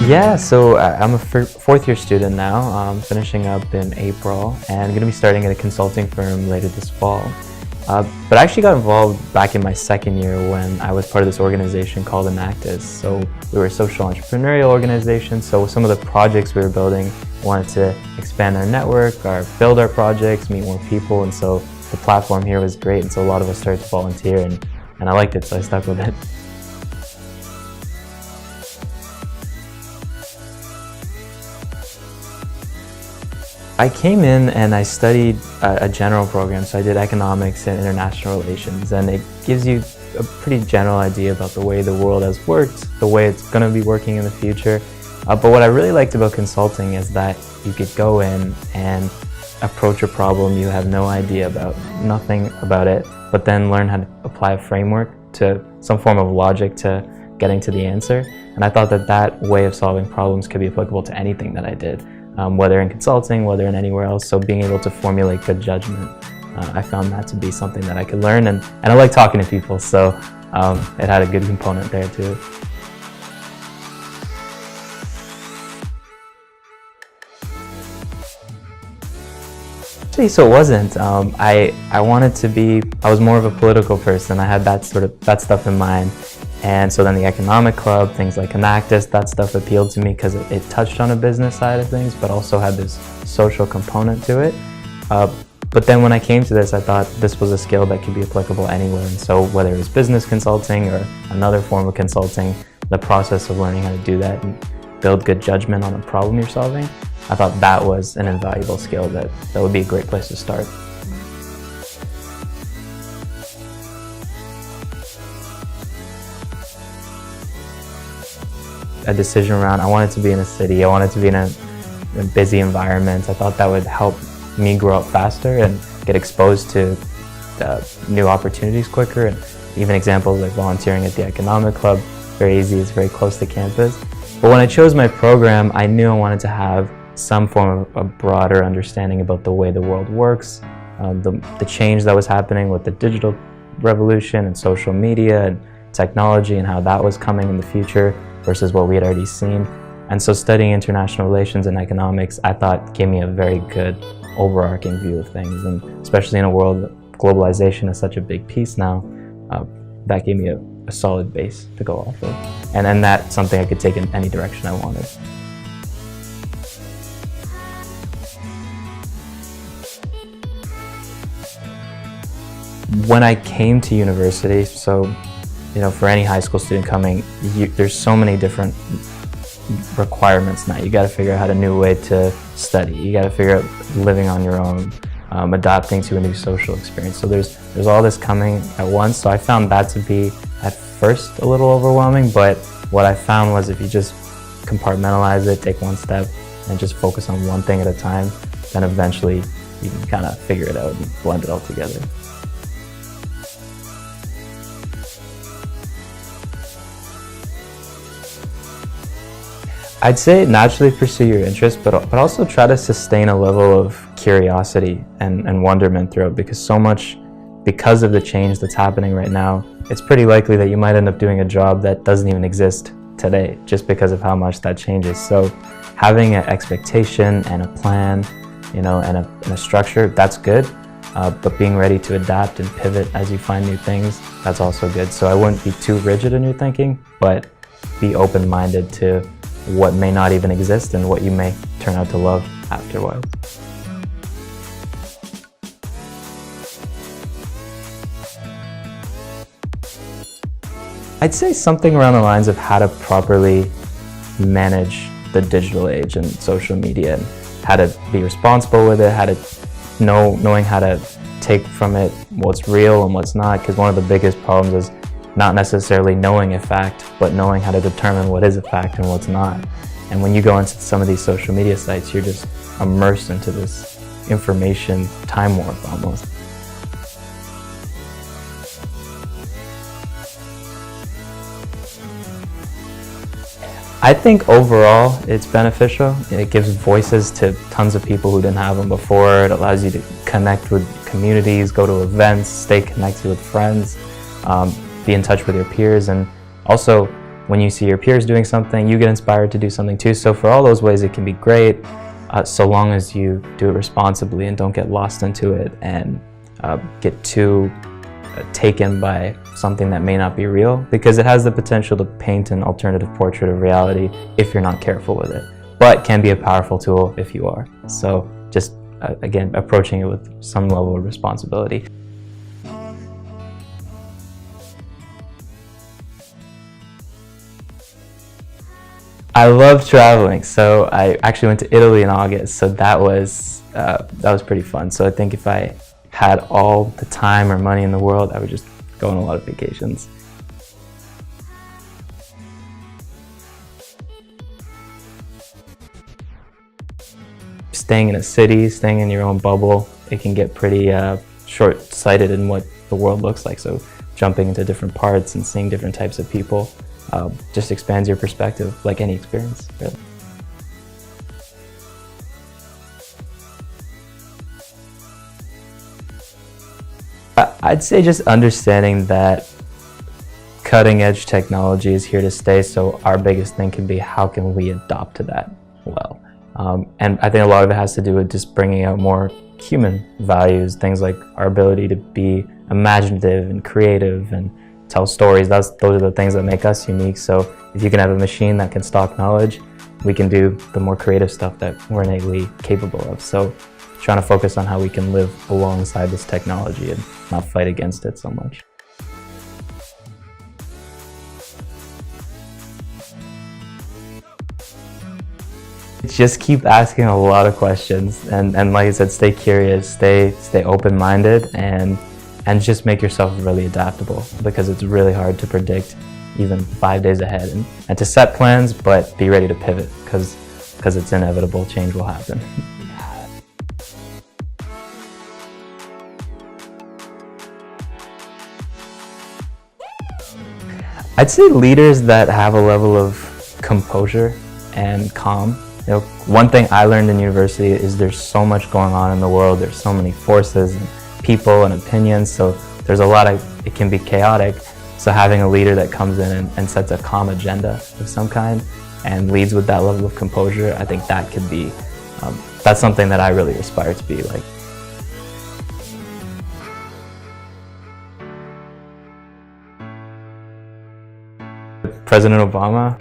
Yeah, so I'm a fourth year student now, finishing up in April, and going to be starting at a consulting firm later this fall. But I actually got involved back in my second year when I was part of this organization called Enactus. So we were a social entrepreneurial organization, so some of the projects we were building wanted to expand our network, build our projects, meet more people, and so the platform here was great, and so a lot of us started to volunteer, and I liked it, so I stuck with it. I came in and I studied a general program, so I did economics and international relations, and it gives you a pretty general idea about the way the world has worked, the way it's going to be working in the future. But what I really liked about consulting is that you could go in and approach a problem you have no idea about, nothing about it, but then learn how to apply a framework to some form of logic to getting to the answer. And I thought that that way of solving problems could be applicable to anything that I did. Whether in consulting, whether in anywhere else, so being able to formulate good judgment, I found that to be something that I could learn, and I like talking to people, so it had a good component there too. Actually, so it wasn't. I wanted to be, I was more of a political person. I had that stuff in mind. And so then the economic club, things like Enactus, that stuff appealed to me because it touched on a business side of things, but also had this social component to it. But then when I came to this, I thought this was a skill that could be applicable anywhere. And so whether it was business consulting or another form of consulting, the process of learning how to do that and build good judgment on a problem you're solving, I thought that was an invaluable skill that would be a great place to start. A decision around, I wanted to be in a city, I wanted to be in a busy environment. I thought that would help me grow up faster and get exposed to new opportunities quicker, and even examples like volunteering at the economic club, very easy, it's very close to campus. But when I chose my program, I knew I wanted to have some form of a broader understanding about the way the world works, the change that was happening with the digital revolution and social media and technology and how that was coming in the future versus what we had already seen. And so studying international relations and economics, I thought gave me a very good overarching view of things. And especially in a world that globalization is such a big piece now, that gave me a solid base to go off of. And that's something I could take in any direction I wanted. When I came to university, so for any high school student coming, there's so many different requirements now. You got to figure out a new way to study. You got to figure out living on your own, adapting to a new social experience. So there's all this coming at once. So I found that to be at first a little overwhelming, but what I found was if you just compartmentalize it, take one step, and just focus on one thing at a time, then eventually you can kind of figure it out and blend it all together. I'd say naturally pursue your interests, but also try to sustain a level of curiosity and wonderment throughout, because of the change that's happening right now, it's pretty likely that you might end up doing a job that doesn't even exist today, just because of how much that changes. So having an expectation and a plan, and a structure, that's good, but being ready to adapt and pivot as you find new things, that's also good. So I wouldn't be too rigid in your thinking, but be open-minded to what may not even exist and what you may turn out to love afterwards. I'd say something around the lines of how to properly manage the digital age and social media, and how to be responsible with it, how to knowing how to take from it what's real and what's not, because one of the biggest problems is not necessarily knowing a fact, but knowing how to determine what is a fact and what's not. And when you go into some of these social media sites, you're just immersed into this information time warp almost. I think overall it's beneficial. It gives voices to tons of people who didn't have them before. It allows you to connect with communities, go to events, stay connected with friends, be in touch with your peers, and also when you see your peers doing something, you get inspired to do something too. So for all those ways, it can be great, so long as you do it responsibly and don't get lost into it and get too taken by something that may not be real, because it has the potential to paint an alternative portrait of reality if you're not careful with it, but can be a powerful tool if you are. So just again, approaching it with some level of responsibility. I love traveling, so I actually went to Italy in August, so that was pretty fun. So I think if I had all the time or money in the world, I would just go on a lot of vacations. Staying in a city, staying in your own bubble, it can get pretty short-sighted in what the world looks like. So jumping into different parts and seeing different types of people just expands your perspective, like any experience, really. I'd say just understanding that cutting edge technology is here to stay, so our biggest thing can be how can we adopt to that well. And I think a lot of it has to do with just bringing out more human values, things like our ability to be imaginative and creative and tell stories. Those are the things that make us unique. So if you can have a machine that can stock knowledge, we can do the more creative stuff that we're innately capable of. So trying to focus on how we can live alongside this technology and not fight against it so much. Just keep asking a lot of questions, and like I said, stay curious, stay open-minded, and just make yourself really adaptable, because it's really hard to predict even 5 days ahead, and to set plans, but be ready to pivot, because it's inevitable. Change will happen. I'd say leaders that have a level of composure and calm. You know, one thing I learned in university is there's so much going on in the world. There's so many forces and people and opinions, so there's a lot of, it can be chaotic. So having a leader that comes in and sets a calm agenda of some kind and leads with that level of composure, I think that could be, that's something that I really aspire to be like. President Obama.